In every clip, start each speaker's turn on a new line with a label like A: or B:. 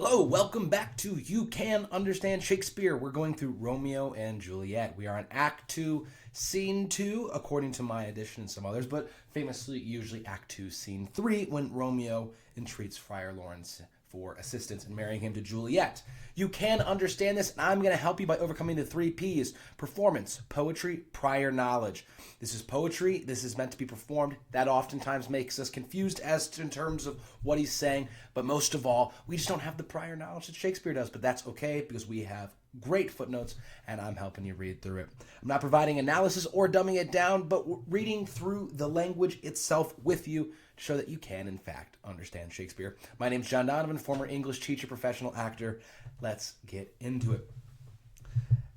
A: Hello, welcome back to You Can Understand Shakespeare. We're going through Romeo and Juliet. We are on Act 2, Scene 2, according to my edition and some others, but famously usually Act 2, Scene 3, when Romeo entreats Friar Lawrence for assistance in marrying him to Juliet. You can understand this, and I'm going to help you by overcoming the 3 P's: performance, poetry, prior knowledge. This is poetry. This is meant to be performed. That oftentimes makes us confused as to in terms of what he's saying, but most of all, we just don't have the prior knowledge that Shakespeare does, but that's okay because we have great footnotes, and I'm helping you read through it. I'm not providing analysis or dumbing it down, but reading through the language itself with you to show that you can, in fact, understand Shakespeare. My name's John Donovan, former English teacher, professional actor. Let's get into it.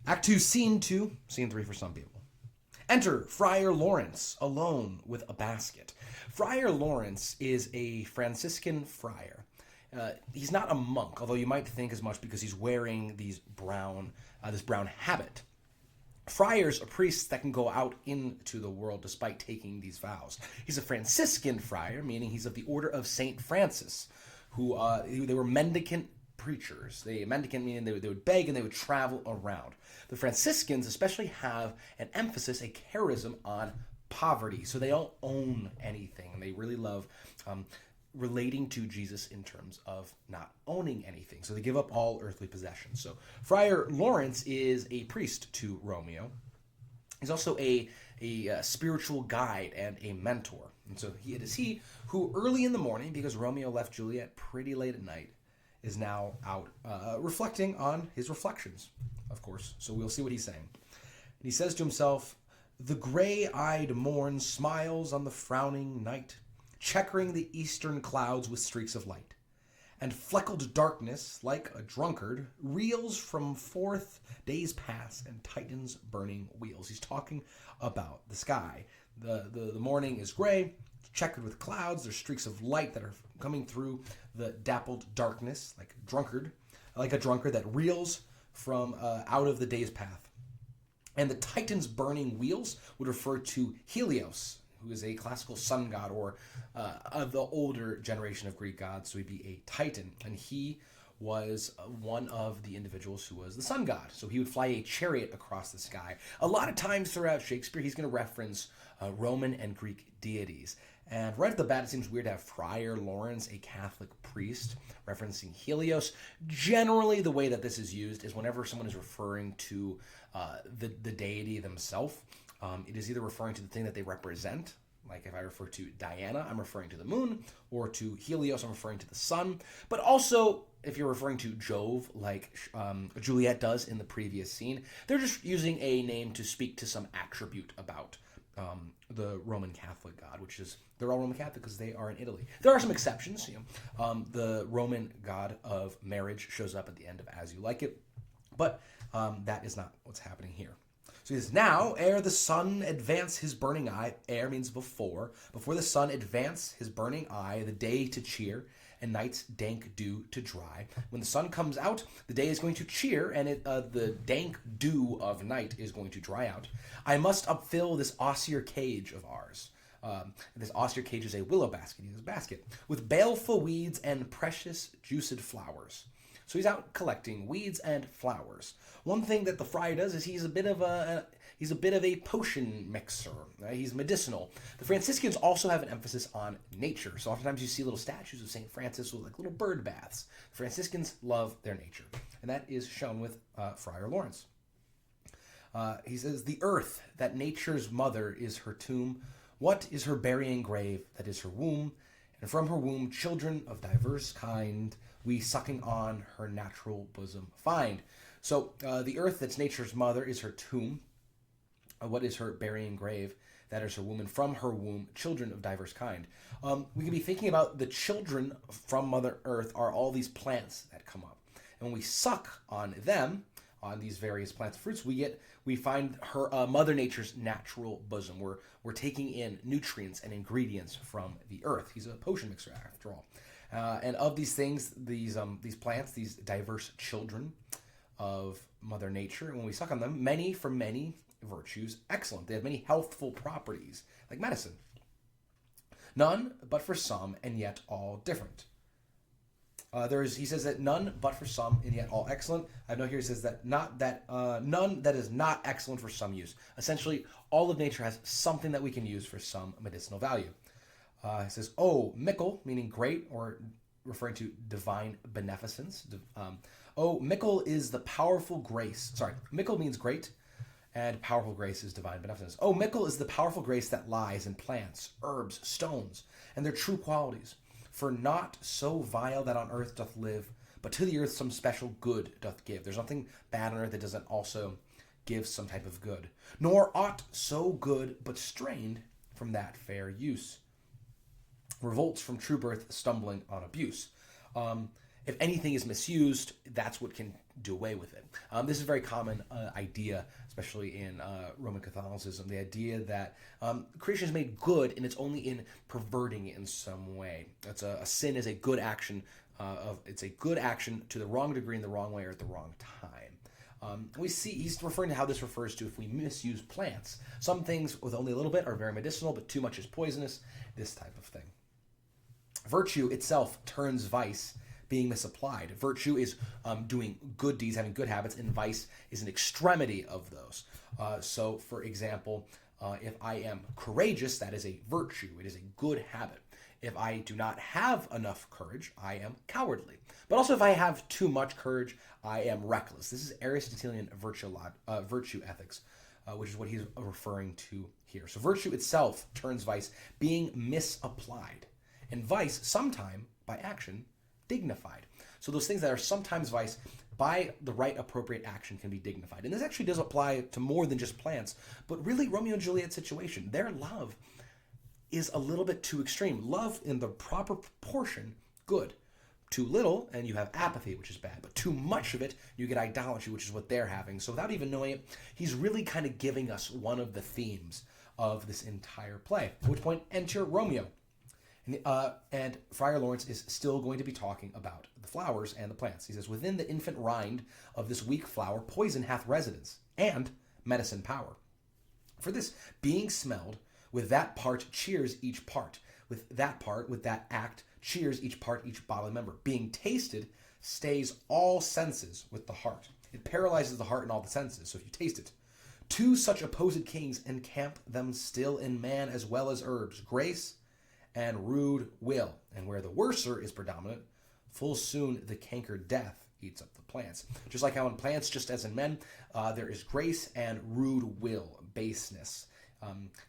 A: Act 2, Scene 2, Scene 3 for some people. Enter Friar Lawrence, alone with a basket. Friar Lawrence is a Franciscan friar. He's not a monk, although you might think as much because he's wearing this brown habit. Friars are priests that can go out into the world despite taking these vows. He's a Franciscan friar, meaning he's of the order of Saint Francis, who they were mendicant preachers. Mendicant meaning they would beg and they would travel around. The Franciscans especially have an emphasis, a charism on poverty, so they don't own anything. They really love relating to Jesus in terms of not owning anything. So they give up all earthly possessions. So Friar Lawrence is a priest to Romeo. He's also a spiritual guide and a mentor. And so it is he who early in the morning, because Romeo left Juliet pretty late at night, is now out reflecting on his reflections, of course. So we'll see what he's saying. And he says to himself, "The gray-eyed morn smiles on the frowning night, checkering the eastern clouds with streaks of light. And fleckled darkness, like a drunkard, reels from forth days past and tightens burning wheels." He's talking about the sky. The morning is gray, checkered with clouds. There's streaks of light that are coming through the dappled darkness, like a drunkard that reels from out of the day's path. And the tightens burning wheels would refer to Helios, who is a classical sun god, or of the older generation of Greek gods, so he'd be a titan. And he was one of the individuals who was the sun god. So he would fly a chariot across the sky. A lot of times throughout Shakespeare, he's going to reference Roman and Greek deities. And right off the bat, it seems weird to have Friar Lawrence, a Catholic priest, referencing Helios. Generally, the way that this is used is whenever someone is referring to the deity themselves, it is either referring to the thing that they represent. Like if I refer to Diana, I'm referring to the moon, or to Helios, I'm referring to the sun. But also, if you're referring to Jove, like Juliet does in the previous scene, they're just using a name to speak to some attribute about the Roman Catholic god, which is, they're all Roman Catholic because they are in Italy. There are some exceptions. The Roman god of marriage shows up at the end of As You Like It, but that is not what's happening here. So he says, "Now, ere the sun advance his burning eye," ere means before the sun advance his burning eye, the day to cheer, and night's dank dew to dry. When the sun comes out, the day is going to cheer, and the dank dew of night is going to dry out. "I must upfill this osier cage of ours." This osier cage is a willow basket. He has a basket with baleful weeds and precious juiced flowers. So he's out collecting weeds and flowers. One thing that the friar does is he's a bit of a potion mixer. Right? He's medicinal. The Franciscans also have an emphasis on nature. So oftentimes you see little statues of St. Francis with like little bird baths. Franciscans love their nature, and that is shown with Friar Lawrence. He says, "The earth, that nature's mother, is her tomb. What is her burying grave? That is her womb. And from her womb children of diverse kind we sucking on her natural bosom find." So the earth that's nature's mother is her tomb. What is her burying grave? That is her womb. And from her womb children of diverse kind. We can be thinking about the children from Mother Earth are all these plants that come up. And when we suck on them, on these various plants and fruits, we find her Mother Nature's natural bosom. We're taking in nutrients and ingredients from the earth. He's a potion mixer after all. And of these things, these plants, these diverse children of Mother Nature, and when we suck on them, many for many virtues excellent. They have many healthful properties, like medicine. None but for some, and yet all different. He says that none but for some, and yet all excellent. I know here he says that none that is not excellent for some use. Essentially, all of nature has something that we can use for some medicinal value. He says, "Oh, mickle," meaning great, or referring to divine beneficence. Oh, mickle is the powerful grace. Sorry, mickle means great, and powerful grace is divine beneficence. Oh, mickle is the powerful grace that lies in plants, herbs, stones, and their true qualities. For naught so vile that on earth doth live, but to the earth some special good doth give. There's nothing bad on earth that doesn't also give some type of good. Nor aught so good but strained from that fair use. Revolts from true birth, stumbling on abuse. If anything is misused, that's what can do away with it. This is a very common idea, especially in Roman Catholicism, the idea that creation is made good and it's only in perverting it in some way. That's a sin is a good action. It's a good action to the wrong degree in the wrong way or at the wrong time. We see he's referring to how this refers to if we misuse plants. Some things with only a little bit are very medicinal, but too much is poisonous, this type of thing. Virtue itself turns vice, being misapplied. Virtue is doing good deeds, having good habits, and vice is an extremity of those. So, for example, if I am courageous, that is a virtue. It is a good habit. If I do not have enough courage, I am cowardly. But also if I have too much courage, I am reckless. This is Aristotelian virtue ethics, which is what he's referring to here. So virtue itself turns vice, being misapplied. And vice, sometime, by action, dignified. So those things that are sometimes vice, by the right appropriate action, can be dignified. And this actually does apply to more than just plants, but really Romeo and Juliet situation. Their love is a little bit too extreme. Love in the proper proportion, good. Too little, and you have apathy, which is bad. But too much of it, you get idolatry, which is what they're having. So without even knowing it, he's really kind of giving us one of the themes of this entire play. At which point, enter Romeo. And Friar Lawrence is still going to be talking about the flowers and the plants. He says, within the infant rind of this weak flower, poison hath residence, and medicine power. For this, being smelled, with that part cheers each part. With that act, cheers each part, each bodily member. Being tasted, stays all senses with the heart. It paralyzes the heart and all the senses, so if you taste it. Two such opposed kings encamp them still in man as well as herbs, grace and rude will. And where the worser is predominant, full soon the cankered death eats up the plants. Just like how in plants, just as in men, there is grace and rude will, baseness,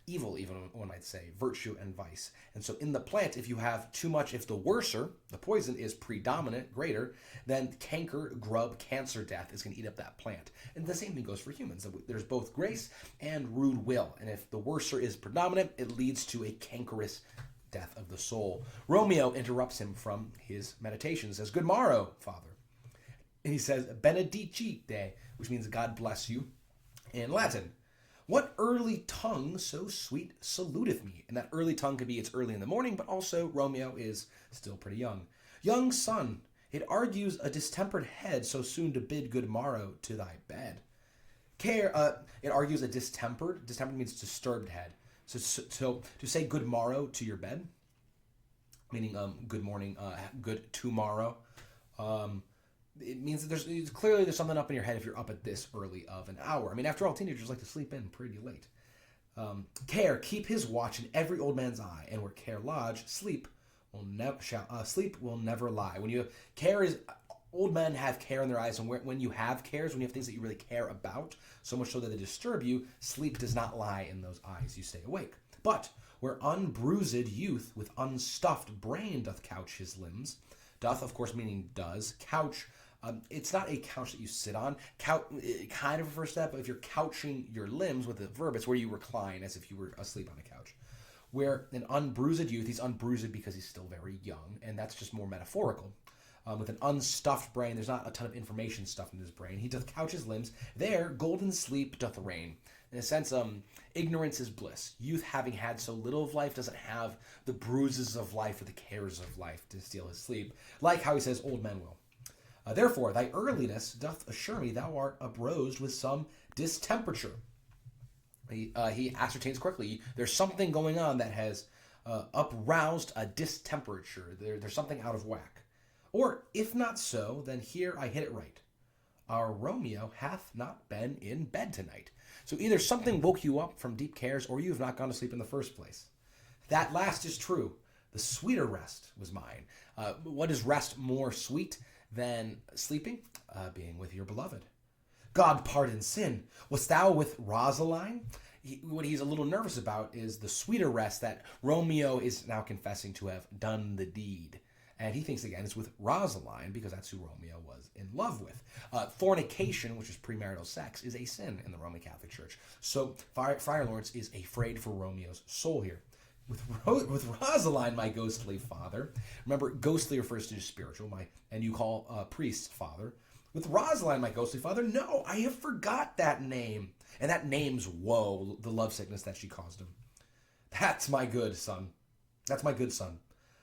A: evil, even one might say, virtue and vice. And so in the plant, if you have too much, if the worser, the poison, is predominant, greater, then canker, grub, cancer, death is going to eat up that plant. And the same thing goes for humans. There's both grace and rude will. And if the worser is predominant, it leads to a cankerous death of the soul. Romeo interrupts him from his meditation, says, good morrow, father. And he says, benedicite, which means God bless you in Latin. What early tongue so sweet saluteth me? And that early tongue could be it's early in the morning, but also Romeo is still pretty young. Young son, it argues a distempered head so soon to bid good morrow to thy bed. Care, it argues a distempered means disturbed head. So to say good morrow to your bed, meaning good morning, good tomorrow, it means that there's something up in your head if you're up at this early of an hour. I mean, after all, teenagers like to sleep in pretty late. Care, keep his watch in every old man's eye, and where care lodge, sleep will never lie. When you have care is old men have care in their eyes, and when you have cares, when you have things that you really care about, so much so that they disturb you, sleep does not lie in those eyes. You stay awake. But where unbruised youth with unstuffed brain doth couch his limbs, doth, of course, meaning does, couch. It's not a couch that you sit on. It kind of refers to that, but if you're couching your limbs with a verb, it's where you recline as if you were asleep on a couch. Where an unbruised youth, he's unbruised because he's still very young, and that's just more metaphorical. With an unstuffed brain, there's not a ton of information stuffed in his brain. He doth couch his limbs. There, golden sleep doth reign. In a sense, ignorance is bliss. Youth, having had so little of life, doesn't have the bruises of life or the cares of life to steal his sleep, like how he says old men will. Therefore, thy earliness doth assure me thou art uprosed with some distemperature. He ascertains quickly. There's something going on that has uproused a distemperature. There's something out of whack. Or if not so, then here I hit it right. Our Romeo hath not been in bed tonight. So either something woke you up from deep cares, or you have not gone to sleep in the first place. That last is true. The sweeter rest was mine. What is rest more sweet than sleeping? Being with your beloved. God pardon sin. Wast thou with Rosaline? What he's a little nervous about is the sweeter rest that Romeo is now confessing to have done the deed. And he thinks, again, it's with Rosaline because that's who Romeo was in love with. Fornication, which is premarital sex, is a sin in the Roman Catholic Church. So Friar Lawrence is afraid for Romeo's soul here. With Rosaline, my ghostly father. Remember, ghostly refers to spiritual, and you call priests father. With Rosaline, my ghostly father, no, I have forgot that name. And that name's woe, the lovesickness that she caused him. That's my good son. That's my good son.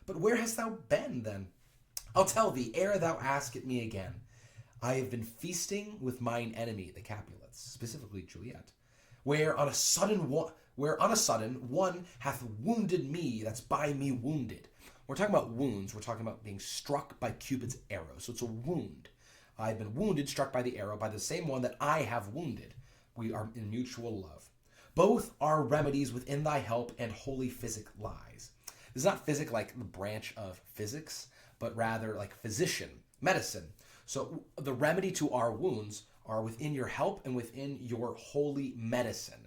A: But where hast thou been, then? I'll tell thee, ere thou ask it me again. I have been feasting with mine enemy, the Capulets, specifically Juliet, where on a sudden one hath wounded me, that's by me wounded. We're talking about wounds. We're talking about being struck by Cupid's arrow. So it's a wound. I've been wounded, struck by the arrow, by the same one that I have wounded. We are in mutual love. Both are remedies within thy help, and holy physic lies. This is not physic like the branch of physics, but rather like physician, medicine. So the remedy to our wounds are within your help and within your holy medicine.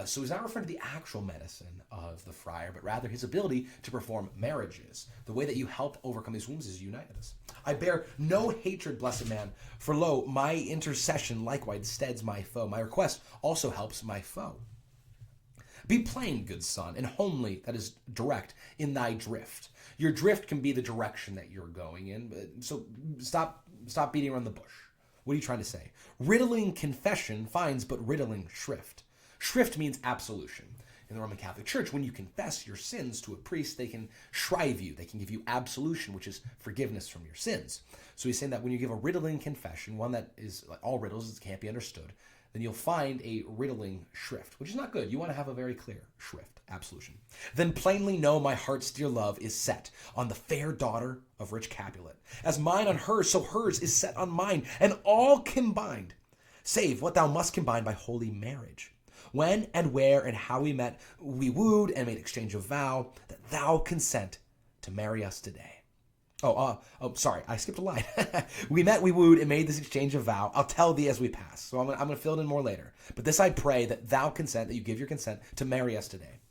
A: So he's not referring to the actual medicine of the friar, but rather his ability to perform marriages. The way that you help overcome these wounds is unite us. I bear no hatred, blessed man, for lo, my intercession likewise steads my foe. My request also helps my foe. Be plain, good son, and homely, that is direct, in thy drift. Your drift can be the direction that you're going in, so stop beating around the bush. What are you trying to say? Riddling confession finds but riddling shrift. Shrift means absolution. In the Roman Catholic Church, when you confess your sins to a priest, they can shrive you. They can give you absolution, which is forgiveness from your sins. So he's saying that when you give a riddling confession, one that is like all riddles, it can't be understood, then you'll find a riddling shrift, which is not good. You want to have a very clear shrift, absolution. Then plainly know my heart's dear love is set on the fair daughter of rich Capulet. As mine on hers, so hers is set on mine, and all combined, save what thou must combine by holy marriage. When and where and how we met, we wooed and made exchange of vow that thou consent to marry us today. Sorry, I skipped a line. We met, we wooed, and made this exchange of vow. I'll tell thee as we pass. So I'm going to fill it in more later. But this I pray that thou consent, that you give your consent to marry us today.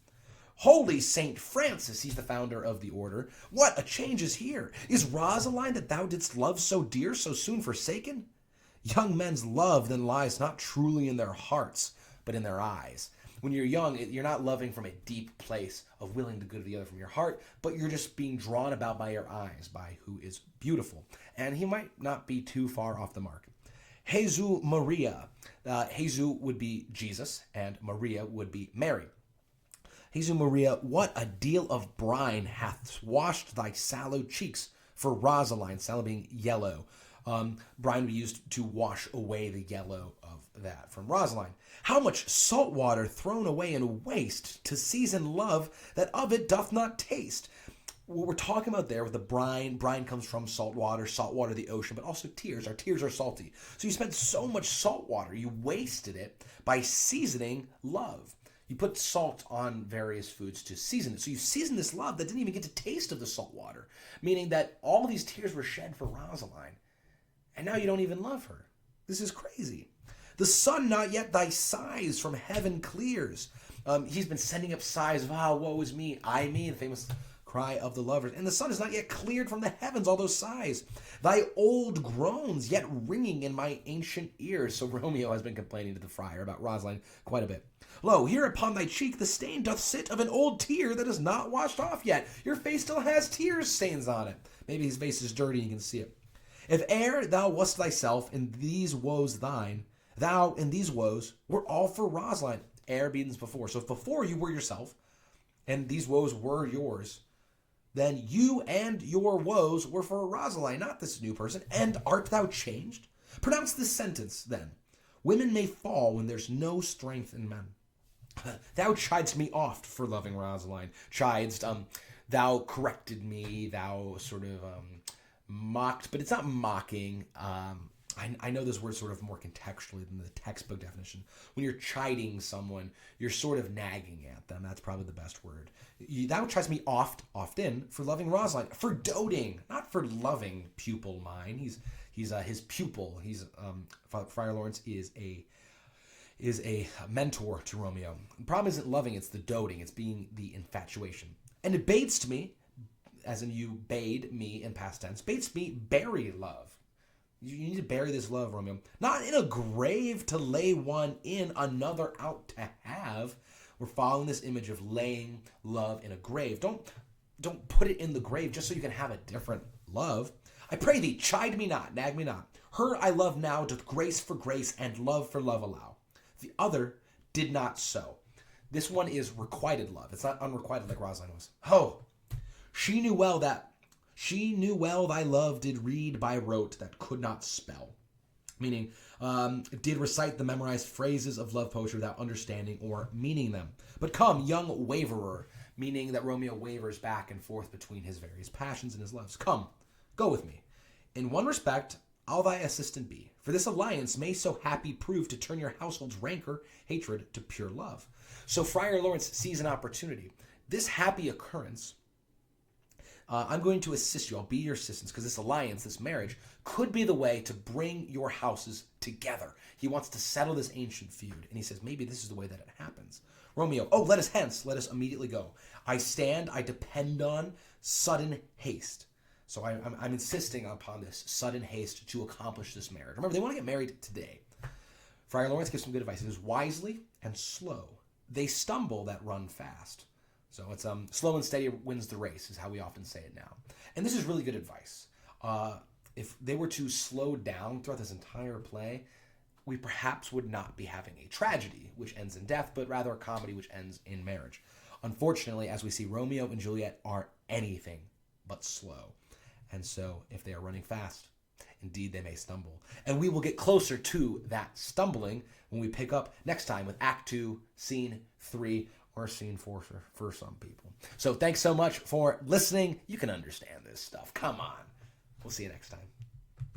A: Holy Saint Francis, he's the founder of the order. What a change is here. Is Rosaline that thou didst love so dear, so soon forsaken? Young men's love then lies not truly in their hearts, but in their eyes. When you're young, you're not loving from a deep place of willing the good of the other from your heart, but you're just being drawn about by your eyes, by who is beautiful. And he might not be too far off the mark. Jesus Maria. Jesus would be Jesus, and Maria would be Mary. Jesus Maria, what a deal of brine hath washed thy sallow cheeks for Rosaline, sallow being yellow. Brine would be used to wash away the yellow of that from Rosaline. How much salt water thrown away in waste to season love that of it doth not taste. What we're talking about there with the brine comes from salt water, the ocean, but also tears. Our tears are salty. So you spent so much salt water, you wasted it by seasoning love. You put salt on various foods to season it. So you seasoned this love that didn't even get to taste of the salt water, meaning that all these tears were shed for Rosaline. And now you don't even love her. This is crazy. The sun not yet thy sighs from heaven clears. He's been sending up sighs of, woe is me, the famous cry of the lovers. And the sun is not yet cleared from the heavens, all those sighs. Thy old groans yet ringing in my ancient ears. So Romeo has been complaining to the friar about Rosaline quite a bit. Lo, here upon thy cheek the stain doth sit of an old tear that is not washed off yet. Your face still has tears stains on it. Maybe his face is dirty, you can see it. If e'er thou wast thyself in these woes thine, thou in these woes were all for Rosaline. Ere means before. So if before you were yourself, and these woes were yours, then you and your woes were for Rosaline, not this new person. And art thou changed? Pronounce this sentence, then. Women may fall when there's no strength in men. Thou chidest me oft for loving Rosaline. Thou corrected me, thou sort of mocked, but it's not mocking. I know this word sort of more contextually than the textbook definition. When you're chiding someone, you're sort of nagging at them. That's probably the best word. That tries me often for loving Rosalind, for doting, not for loving pupil mine. He's his pupil. Friar Lawrence is a mentor to Romeo. The problem isn't loving, it's the doting, it's being the infatuation. And it bates me, as in you bade me in past tense, bates me bury love. You need to bury this love, Romeo. Not in a grave to lay one in, another out to have. We're following this image of laying love in a grave. Don't put it in the grave just so you can have a different love. I pray thee, chide me not, nag me not. Her I love now doth grace for grace and love for love allow. The other did not so. This one is requited love. It's not unrequited like Rosalind was. Oh, she knew well thy love did read by rote that could not spell. Meaning, did recite the memorized phrases of love poetry without understanding or meaning them. But come, young waverer, meaning that Romeo wavers back and forth between his various passions and his loves. Come, go with me. In one respect, I'll thy assistant be, for this alliance may so happy prove to turn your household's rancor, hatred, to pure love. So Friar Lawrence sees an opportunity. This happy occurrence, I'm going to assist you. I'll be your assistance because this alliance, this marriage, could be the way to bring your houses together. He wants to settle this ancient feud, and he says, maybe this is the way that it happens. Romeo, oh, let us hence, let us immediately go. I depend on sudden haste. So I'm insisting upon this sudden haste to accomplish this marriage. Remember, they want to get married today. Friar Lawrence gives some good advice. It is wisely and slow. They stumble that run fast. So it's slow and steady wins the race is how we often say it now. And this is really good advice. If they were to slow down throughout this entire play, we perhaps would not be having a tragedy, which ends in death, but rather a comedy, which ends in marriage. Unfortunately, as we see, Romeo and Juliet are anything but slow. And so if they are running fast, indeed they may stumble. And we will get closer to that stumbling when we pick up next time with Act 2, Scene 3, or Scene 4 for some people. So thanks so much for listening. You can understand this stuff. Come on. We'll see you next time.